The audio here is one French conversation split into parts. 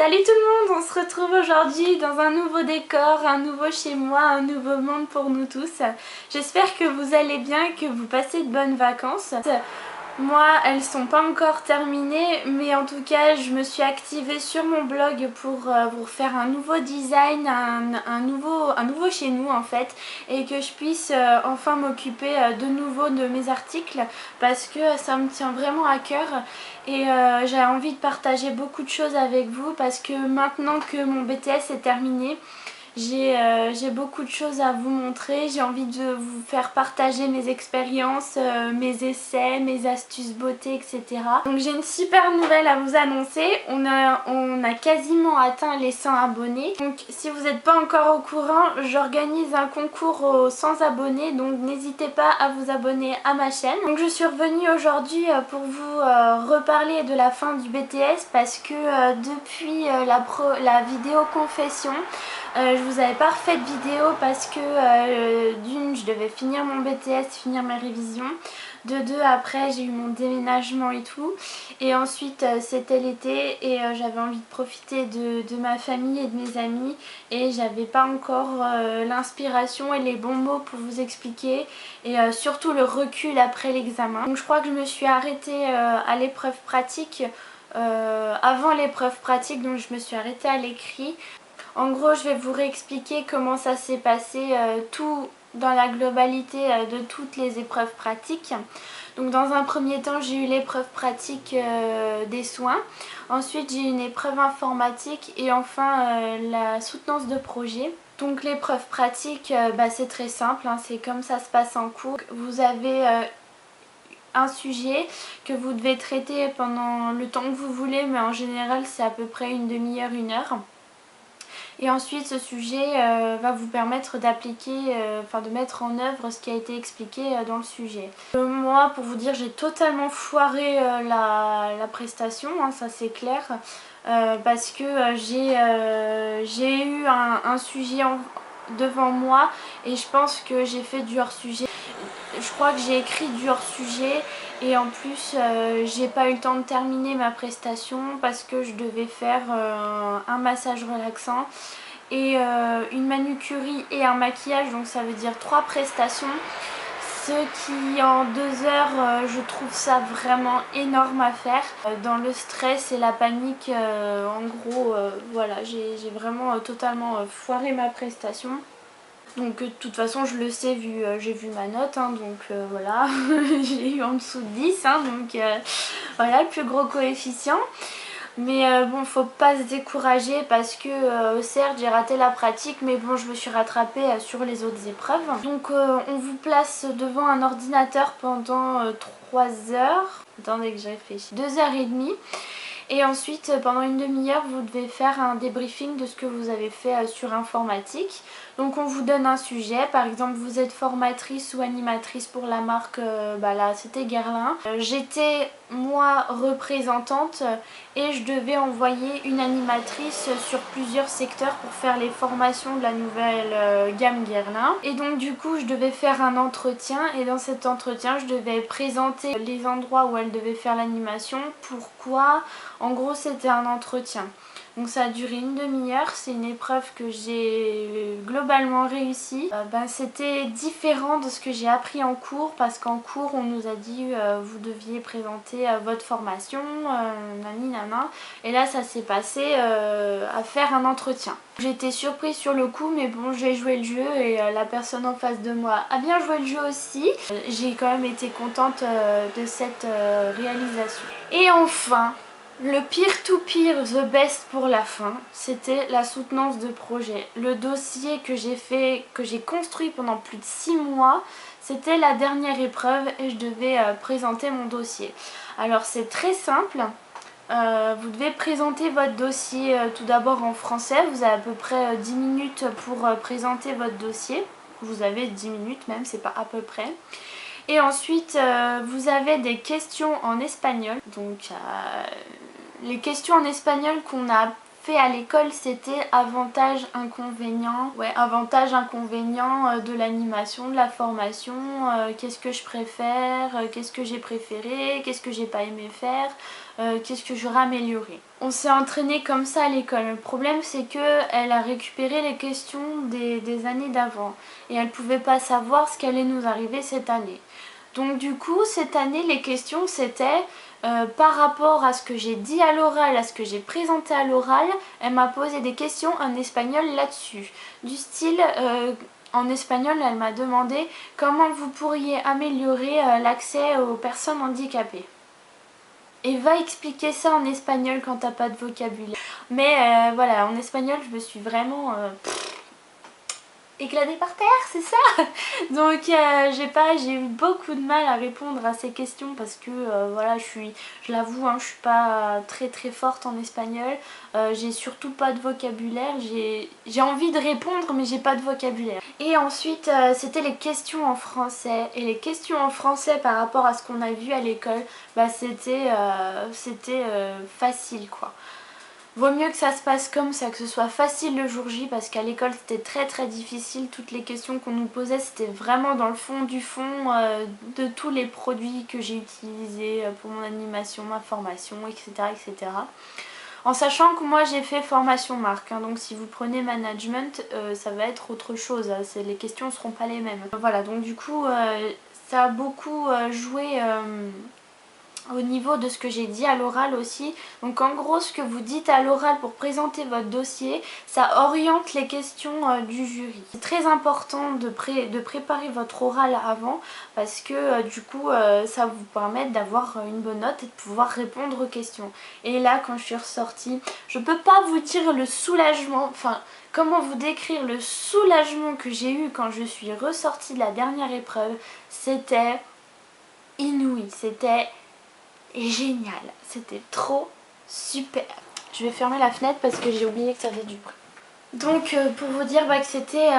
Salut tout le monde, on se retrouve aujourd'hui dans un nouveau décor, un nouveau chez moi, un nouveau monde pour nous tous. J'espère que vous allez bien, que vous passez de bonnes vacances. Moi, elles sont pas encore terminées, mais en tout cas, je me suis activée sur mon blog pour vous faire un nouveau design, un nouveau chez nous en fait, et que je puisse enfin m'occuper de nouveau de mes articles parce que ça me tient vraiment à cœur et j'ai envie de partager beaucoup de choses avec vous parce que maintenant que mon BTS est terminé, j'ai beaucoup de choses à vous montrer, j'ai envie de vous faire partager mes expériences, mes essais, mes astuces beauté, etc. Donc j'ai une super nouvelle à vous annoncer, on a quasiment atteint les 100 abonnés. Donc si vous n'êtes pas encore au courant, j'organise un concours aux 100 abonnés, donc n'hésitez pas à vous abonner à ma chaîne. Donc je suis revenue aujourd'hui pour vous reparler de la fin du BTS parce que depuis la vidéo confession, je vous avais pas refait de vidéo parce que d'une je devais finir mon BTS, finir mes révisions, de deux après j'ai eu mon déménagement et tout, et ensuite c'était l'été et j'avais envie de profiter de ma famille et de mes amis et j'avais pas encore l'inspiration et les bons mots pour vous expliquer et surtout le recul après l'examen. Donc je crois que je me suis arrêtée à l'épreuve pratique avant l'épreuve pratique, donc je me suis arrêtée à l'écrit. En gros, je vais vous réexpliquer comment ça s'est passé tout dans la globalité de toutes les épreuves pratiques. Donc dans un premier temps, j'ai eu l'épreuve pratique des soins. Ensuite, j'ai eu une épreuve informatique et enfin la soutenance de projet. Donc l'épreuve pratique, c'est très simple, hein, c'est comme ça se passe en cours. Vous avez un sujet que vous devez traiter pendant le temps que vous voulez, mais en général c'est à peu près une demi-heure, une heure. Et ensuite ce sujet va vous permettre d'appliquer, de mettre en œuvre ce qui a été expliqué dans le sujet. Moi, pour vous dire, j'ai totalement foiré la prestation, hein, ça c'est clair, parce que j'ai eu un sujet devant moi et je pense que j'ai fait du hors-sujet. Je crois que j'ai écrit du hors-sujet et en plus j'ai pas eu le temps de terminer ma prestation parce que je devais faire un massage relaxant et une manucurie et un maquillage, donc ça veut dire 3 prestations. Ce qui en 2 heures, je trouve ça vraiment énorme à faire. Dans le stress et la panique, en gros, voilà, j'ai vraiment totalement foiré ma prestation. Donc de toute façon je le sais vu j'ai vu ma note, hein, donc voilà, j'ai eu en dessous de 10, hein, donc voilà, le plus gros coefficient. Mais bon, faut pas se décourager parce que certes j'ai raté la pratique, mais bon, je me suis rattrapée sur les autres épreuves. Donc on vous place devant un ordinateur pendant 3 heures, attendez que je réfléchisse, 2h30. Et ensuite, pendant une demi-heure, vous devez faire un débriefing de ce que vous avez fait sur informatique. Donc on vous donne un sujet, par exemple vous êtes formatrice ou animatrice pour la marque, là c'était Guerlain. J'étais moi représentante et je devais envoyer une animatrice sur plusieurs secteurs pour faire les formations de la nouvelle gamme Guerlain. Et donc du coup je devais faire un entretien et dans cet entretien je devais présenter les endroits où elle devait faire l'animation, pourquoi. En gros c'était un entretien. Donc ça a duré une demi-heure, c'est une épreuve que j'ai globalement réussi. C'était différent de ce que j'ai appris en cours parce qu'en cours on nous a dit vous deviez présenter votre formation, nani nana. Et là ça s'est passé à faire un entretien. J'étais surprise sur le coup, mais bon, j'ai joué le jeu et la personne en face de moi a bien joué le jeu aussi. J'ai quand même été contente de cette réalisation. Et enfin, le pire to pire, the best pour la fin, c'était la soutenance de projet. Le dossier que j'ai fait, que j'ai construit pendant plus de 6 mois, c'était la dernière épreuve et je devais présenter mon dossier. Alors c'est très simple, vous devez présenter votre dossier tout d'abord en français, vous avez à peu près 10 minutes pour présenter votre dossier. Vous avez 10 minutes même, c'est pas à peu près. Et ensuite vous avez des questions en espagnol, donc les questions en espagnol qu'on a fait à l'école, c'était avantages, inconvénients. Ouais, avantages, inconvénients de l'animation, de la formation, qu'est-ce que je préfère, qu'est-ce que j'ai préféré, qu'est-ce que j'ai pas aimé faire, qu'est-ce que j'aurais amélioré. On s'est entraîné comme ça à l'école. Le problème c'est qu'elle a récupéré les questions des années d'avant et elle pouvait pas savoir ce qui allait nous arriver cette année. Donc du coup cette année les questions c'était par rapport à ce que j'ai dit à l'oral, à ce que j'ai présenté à l'oral, elle m'a posé des questions en espagnol là-dessus. Du style, en espagnol, elle m'a demandé comment vous pourriez améliorer l'accès aux personnes handicapées. Et va expliquer ça en espagnol quand t'as pas de vocabulaire. Mais voilà, en espagnol, je me suis vraiment... éclaté par terre, c'est ça. Donc j'ai eu beaucoup de mal à répondre à ces questions parce que voilà, je l'avoue, hein, je suis pas très forte en espagnol. J'ai surtout pas de vocabulaire, j'ai envie de répondre mais j'ai pas de vocabulaire. Et ensuite c'était les questions en français, et les questions en français par rapport à ce qu'on a vu à l'école, bah c'était facile quoi. Vaut mieux que ça se passe comme ça, que ce soit facile le jour J, parce qu'à l'école c'était très difficile. Toutes les questions qu'on nous posait c'était vraiment dans le fond du fond de tous les produits que j'ai utilisés pour mon animation, ma formation, etc. etc. En sachant que moi j'ai fait formation marque, hein, donc si vous prenez management ça va être autre chose, hein, les questions ne seront pas les mêmes. Voilà, donc du coup ça a beaucoup joué au niveau de ce que j'ai dit à l'oral aussi. Donc en gros ce que vous dites à l'oral pour présenter votre dossier, ça oriente les questions du jury. C'est très important de préparer votre oral avant, parce que du coup ça vous permet d'avoir une bonne note et de pouvoir répondre aux questions. Et là quand je suis ressortie, je peux pas vous dire le soulagement, enfin comment vous décrire le soulagement que j'ai eu quand je suis ressortie de la dernière épreuve. C'était inouï, c'était génial, c'était trop super. Je vais fermer la fenêtre parce que j'ai oublié que ça faisait du bruit. Donc pour vous dire que c'était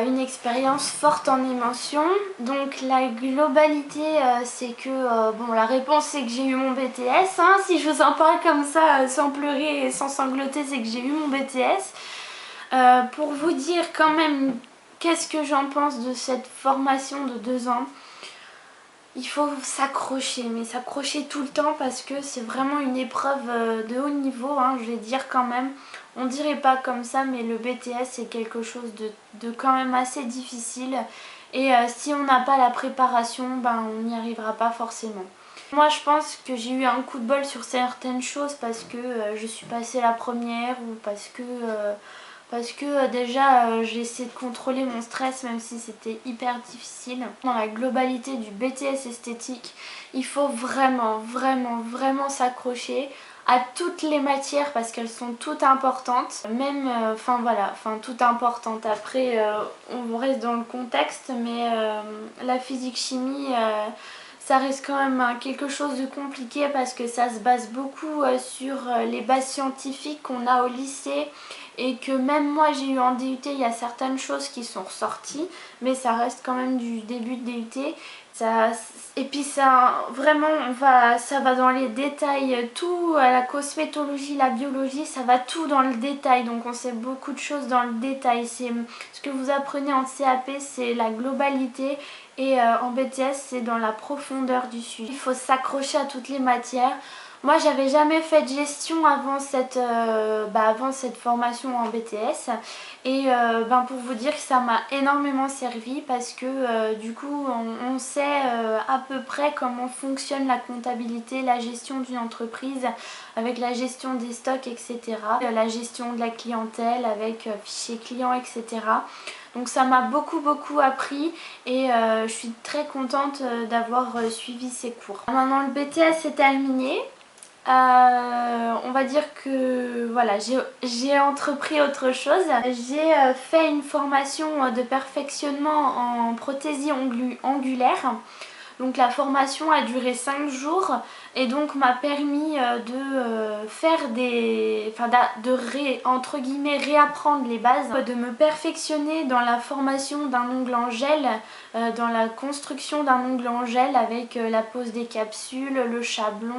une expérience forte en émotions. Donc la globalité c'est que bon, la réponse c'est que j'ai eu mon BTS, hein. Si je vous en parle comme ça sans pleurer et sans sangloter, c'est que j'ai eu mon BTS. Pour vous dire quand même qu'est-ce que j'en pense de cette formation de 2 ans, il faut s'accrocher, mais s'accrocher tout le temps, parce que c'est vraiment une épreuve de haut niveau, hein, je vais dire quand même. On dirait pas comme ça, mais le BTS c'est quelque chose de quand même assez difficile. Et si on n'a pas la préparation, ben on n'y arrivera pas forcément. Moi je pense que j'ai eu un coup de bol sur certaines choses parce que je suis passée la première, ou parce que déjà j'ai essayé de contrôler mon stress, même si c'était hyper difficile. Dans la globalité du BTS esthétique, il faut vraiment s'accrocher à toutes les matières parce qu'elles sont toutes importantes. Même, enfin voilà, toutes importantes. Après on reste dans le contexte, mais la physique-chimie ça reste quand même quelque chose de compliqué parce que ça se base beaucoup sur les bases scientifiques qu'on a au lycée, et que même moi j'ai eu en DUT, il y a certaines choses qui sont ressorties, mais ça reste quand même du début de DUT. Et puis ça vraiment ça va dans les détails, tout, la cosmétologie, la biologie, ça va tout dans le détail, donc on sait beaucoup de choses dans le détail. C'est ce que vous apprenez en CAP, c'est la globalité, et en BTS c'est dans la profondeur du sujet. Il faut s'accrocher à toutes les matières. Moi j'avais jamais fait de gestion avant cette formation en BTS, et pour vous dire que ça m'a énormément servi, parce que du coup on sait à peu près comment fonctionne la comptabilité, la gestion d'une entreprise avec la gestion des stocks, etc. La gestion de la clientèle avec fichier client, etc. Donc ça m'a beaucoup appris, et je suis très contente d'avoir suivi ces cours. Maintenant le BTS est terminé. On va dire que voilà, j'ai entrepris autre chose. J'ai fait une formation de perfectionnement en prothésie angulaire. Donc la formation a duré 5 jours. et donc m'a permis de faire des... enfin entre guillemets réapprendre les bases, de me perfectionner dans la formation d'un ongle en gel, dans la construction d'un ongle en gel avec la pose des capsules, le chablon,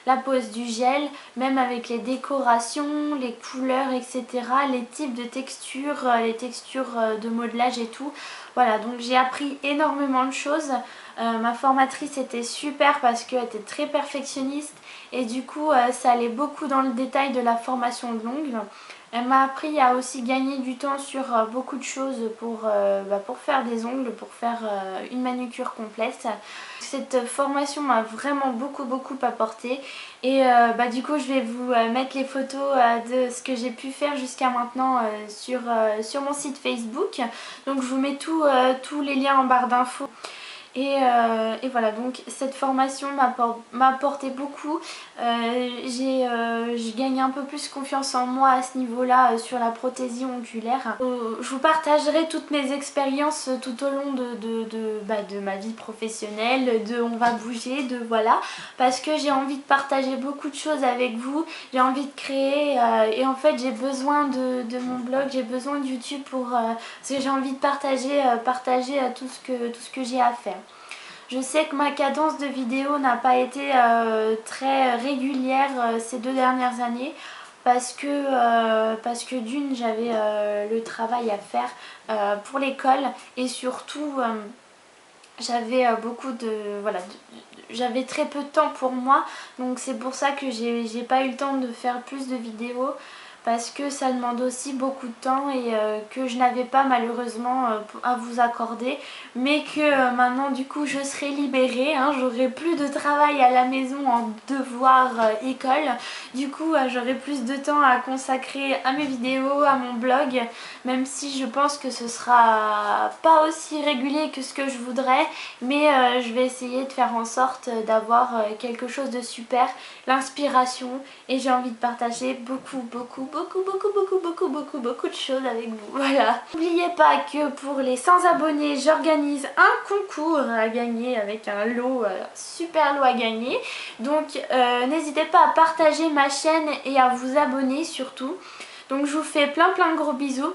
la pose du gel, même avec les décorations, les couleurs, etc., les types de textures, les textures de modelage et tout. Voilà, donc j'ai appris énormément de choses. Ma formatrice était super parce qu'elle était très perfectionniste et du coup ça allait beaucoup dans le détail de la formation de l'ongle. Elle m'a appris à aussi gagner du temps sur beaucoup de choses pour faire des ongles, pour faire une manucure complète. Cette formation m'a vraiment beaucoup apporté et du coup je vais vous mettre les photos de ce que j'ai pu faire jusqu'à maintenant sur mon site Facebook. Donc je vous mets tous les liens en barre d'infos. Et voilà, donc cette formation m'a apporté beaucoup. Je gagne un peu plus confiance en moi à ce niveau-là sur la prothésie ongulaire. Je vous partagerai toutes mes expériences tout au long de ma vie professionnelle, de on va bouger, de voilà. Parce que j'ai envie de partager beaucoup de choses avec vous, j'ai envie de créer et en fait j'ai besoin de mon blog, j'ai besoin de YouTube parce que j'ai envie de partager tout ce que j'ai à faire. Je sais que ma cadence de vidéo n'a pas été très régulière ces 2 dernières années parce que d'une j'avais le travail à faire pour l'école et surtout j'avais j'avais très peu de temps pour moi, donc c'est pour ça que j'ai pas eu le temps de faire plus de vidéos parce que ça demande aussi beaucoup de temps et que je n'avais pas malheureusement à vous accorder, mais que maintenant du coup je serai libérée, hein, j'aurai plus de travail à la maison en devoir école, du coup j'aurai plus de temps à consacrer à mes vidéos, à mon blog, même si je pense que ce sera pas aussi régulier que ce que je voudrais, mais je vais essayer de faire en sorte d'avoir quelque chose de super, l'inspiration, et j'ai envie de partager beaucoup de choses avec vous. Voilà. N'oubliez pas que pour les 100 abonnés, j'organise un concours à gagner avec un lot, super lot à gagner. Donc n'hésitez pas à partager ma chaîne et à vous abonner surtout. Donc je vous fais plein de gros bisous.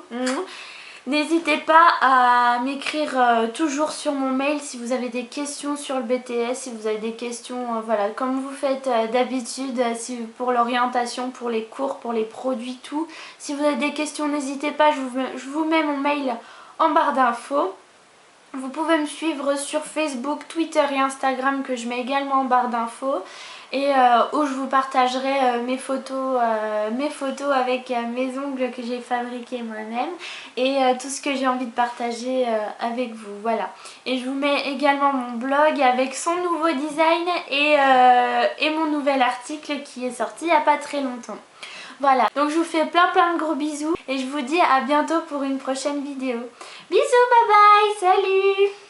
N'hésitez pas à m'écrire toujours sur mon mail si vous avez des questions sur le BTS, si vous avez des questions, voilà, comme vous faites d'habitude, pour l'orientation, pour les cours, pour les produits, tout. Si vous avez des questions, n'hésitez pas, je vous mets mon mail en barre d'infos. Vous pouvez me suivre sur Facebook, Twitter et Instagram que je mets également en barre d'infos. Et où je vous partagerai mes photos avec mes ongles que j'ai fabriqués moi-même et tout ce que j'ai envie de partager avec vous, voilà. Et je vous mets également mon blog avec son nouveau design et mon nouvel article qui est sorti il n'y a pas très longtemps. Voilà, donc je vous fais plein de gros bisous et je vous dis à bientôt pour une prochaine vidéo. Bisous, bye bye, salut!